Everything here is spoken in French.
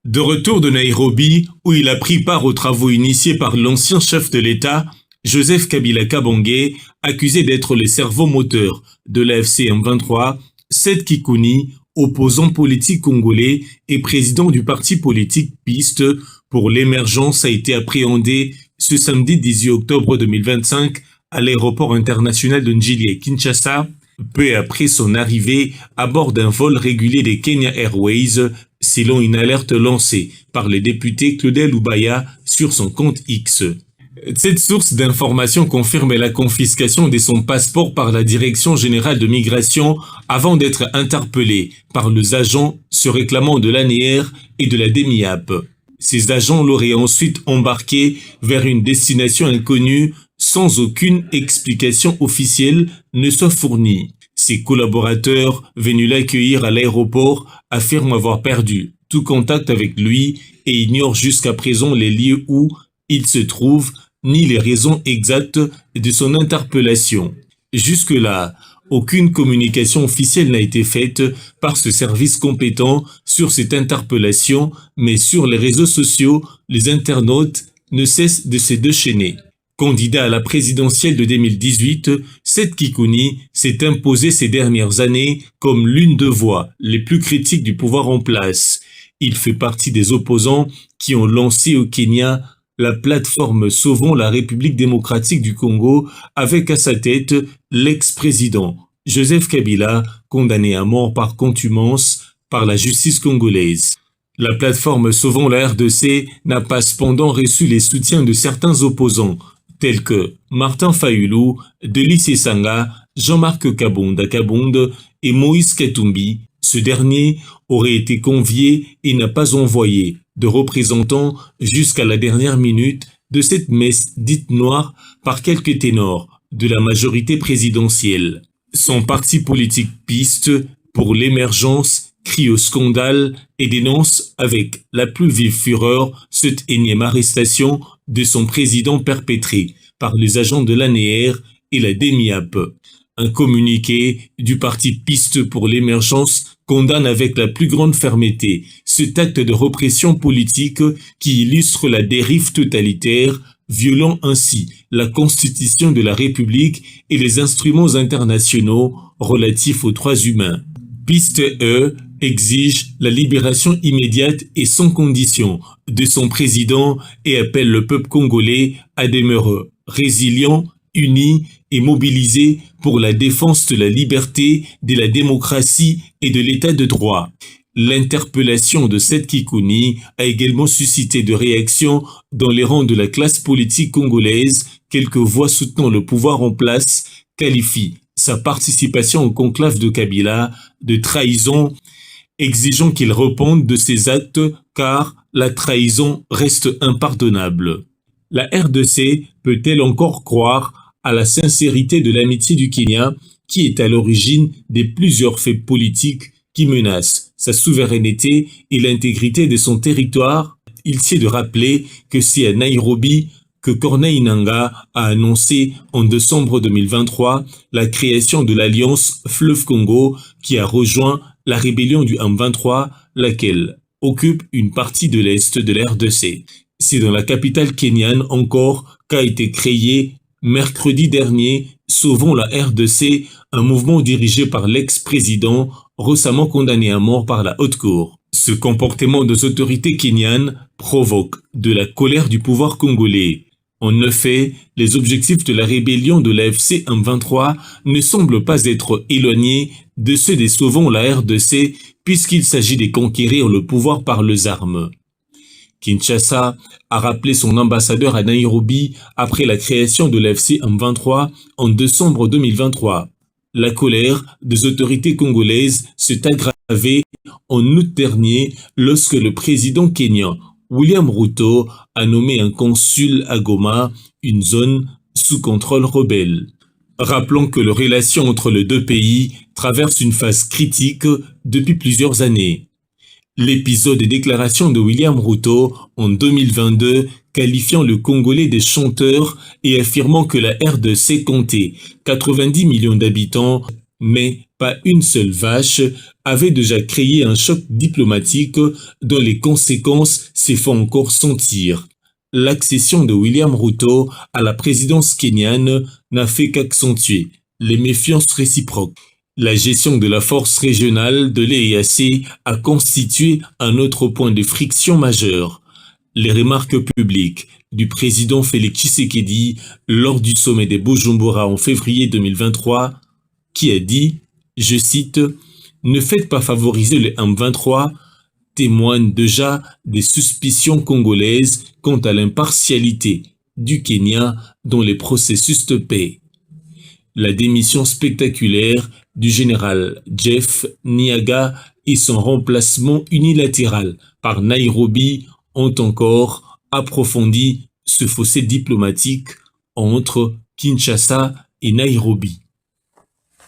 De retour de Nairobi, où il a pris part aux travaux initiés par l'ancien chef de l'État, Joseph Kabila Kabange, accusé d'être le cerveau moteur de l'AFC M23, Seth Kikouni, opposant politique congolais et président du parti politique Piste pour l'émergence, a été appréhendé ce samedi 18 octobre 2025 à l'aéroport international de Njili à Kinshasa, peu après son arrivée à bord d'un vol régulier des Kenya Airways, selon une alerte lancée par le député Claudel Lubaya sur son compte X. Cette source d'information confirme la confiscation de son passeport par la Direction générale de migration avant d'être interpellé par les agents se réclamant de l'ANR et de la DEMIAP. Ces agents l'auraient ensuite embarqué vers une destination inconnue sans aucune explication officielle ne soit fournie. Ses collaborateurs venus l'accueillir à l'aéroport affirment avoir perdu tout contact avec lui et ignorent jusqu'à présent les lieux où il se trouve ni les raisons exactes de son interpellation. Jusque-là, aucune communication officielle n'a été faite par ce service compétent sur cette interpellation, mais sur les réseaux sociaux, les internautes ne cessent de se déchaîner. Candidat à la présidentielle de 2018, Seth Kikouni s'est imposé ces dernières années comme l'une des voix les plus critiques du pouvoir en place. Il fait partie des opposants qui ont lancé au Kenya la plateforme Sauvons la République démocratique du Congo avec à sa tête l'ex-président Joseph Kabila, condamné à mort par contumace par la justice congolaise. La plateforme Sauvons la RDC n'a pas cependant reçu les soutiens de certains opposants, tels que Martin Fayulu, Delis Sanga, Jean-Marc Kabonda et Moïse Katumbi. Ce dernier aurait été convié et n'a pas envoyé de représentants jusqu'à la dernière minute de cette messe dite noire par quelques ténors de la majorité présidentielle. Son parti politique Piste pour l'émergence crie au scandale et dénonce avec la plus vive fureur cette énième arrestation de son président perpétrée par les agents de l'ANR et la DEMIAP. Un communiqué du parti Piste pour l'émergence condamne avec la plus grande fermeté cet acte de répression politique qui illustre la dérive totalitaire, violant ainsi la Constitution de la République et les instruments internationaux relatifs aux droits humains. Piste exige la libération immédiate et sans condition de son président et appelle le peuple congolais à demeurer résilient, uni et mobilisé pour la défense de la liberté, de la démocratie et de l'état de droit. L'interpellation de Seth Kikouni a également suscité de réactions dans les rangs de la classe politique congolaise. Quelques voix soutenant le pouvoir en place qualifient sa participation au conclave de Kabila de trahison, exigeant qu'il réponde de ses actes car la trahison reste impardonnable. La RDC peut-elle encore croire à la sincérité de l'amitié du Kenya qui est à l'origine des plusieurs faits politiques qui menacent sa souveraineté et l'intégrité de son territoire? Il sied de rappeler que c'est à Nairobi que Corneille Nangaa a annoncé en décembre 2023 la création de l'Alliance Fleuve Congo qui a rejoint la rébellion du M23, laquelle occupe une partie de l'Est de la RDC. C'est dans la capitale kenyane encore qu'a été créé mercredi dernier Sauvons la RDC, un mouvement dirigé par l'ex-président récemment condamné à mort par la haute cour. Ce comportement des autorités kenyanes provoque de la colère du pouvoir congolais. En effet, les objectifs de la rébellion de l'AFC M23 ne semblent pas être éloignés de ceux des Sauvons la RDC puisqu'il s'agit de conquérir le pouvoir par les armes. Kinshasa a rappelé son ambassadeur à Nairobi après la création de l'AFC M23 en décembre 2023. La colère des autorités congolaises s'est aggravée en août dernier lorsque le président kenyan William Ruto a nommé un consul à Goma, une zone sous contrôle rebelle. Rappelons que les relations entre les deux pays traversent une phase critique depuis plusieurs années. L'épisode des déclarations de William Ruto en 2022 qualifiant le Congolais de chanteur et affirmant que la RDC comptait 90 millions d'habitants Mais pas une seule vache avait déjà créé un choc diplomatique dont les conséquences se font encore sentir. L'accession de William Ruto à la présidence kenyane n'a fait qu'accentuer les méfiances réciproques. La gestion de la force régionale de l'EAC a constitué un autre point de friction majeur. Les remarques publiques du président Félix Tshisekedi lors du sommet de Bujumbura en février 2023, qui a dit, je cite, « Ne faites pas favoriser le M23 », témoignent déjà des suspicions congolaises quant à l'impartialité du Kenya dans les processus de paix. La démission spectaculaire du général Jeff Niaga et son remplacement unilatéral par Nairobi ont encore approfondi ce fossé diplomatique entre Kinshasa et Nairobi.